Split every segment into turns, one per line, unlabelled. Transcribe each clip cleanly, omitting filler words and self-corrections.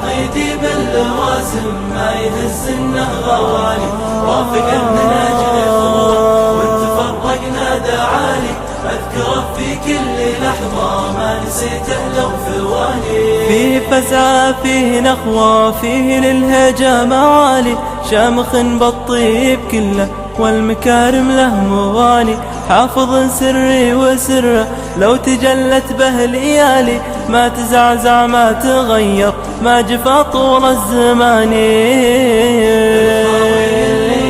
وعضيدي باللوازم ما يهز انه غوالي. وافق من اجل اخوه وانت فرقنا دعالي. اذكره في كل لحظة ما نسيته لو ثواني.
فيه فزعة فيه نخوة فيه للهجا معالي. شامخ بالطيب كله والمكارم له موالي. حافظ سري وسره لو تجلت به ليالي. ما تزعزع ما تغير ما جفا طول الزمان.
اللي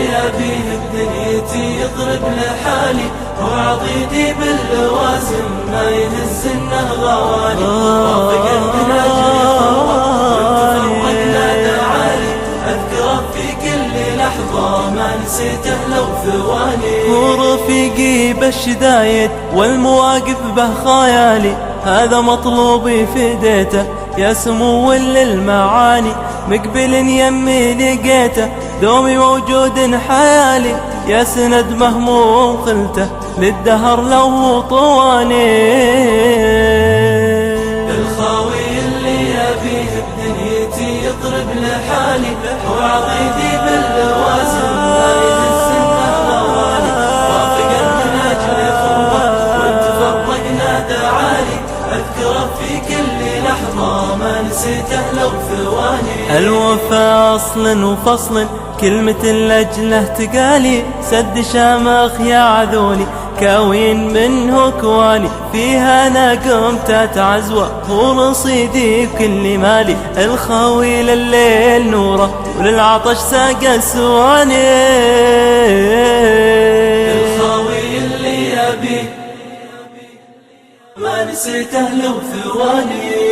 يبيه بدنيتي يضرب لحالي. وعضيدي باللوازم ما يهز انه غوالي. وافق من اجل اخوه وانت فرقنا دعالي. اذكره في كل لحظة ما نسيته لو ثواني.
هو رفيقي بالشدايد والمواقف به خيالي. هذا مطلوبي فديته يا سمو للمعاني. مقبل يمي لقيته دومي موجود حيالي. يا سند مهموم خلته للدهر لو طواني.
الخاوي اللي يبيه بدنيتي يضرب لحالي. وعضيدي باللوازم ما يهز انه غوالي. وافق من اجل اخوه وانت فرقنا دعالي. اذكره في كل لحظة ما نسيته لو ثواني.
الوفا أصل وفصل كلمة لأجله تقالي. سد شامخ يا عذولي كاوين منه كوالي. فيها أنا قمت أتعزوى ورصيدي بكل مالي. الخاوي لليل نوره وللعطش ساق سواني.
الخاوي اللي يبيه ما نسيته لو ثواني.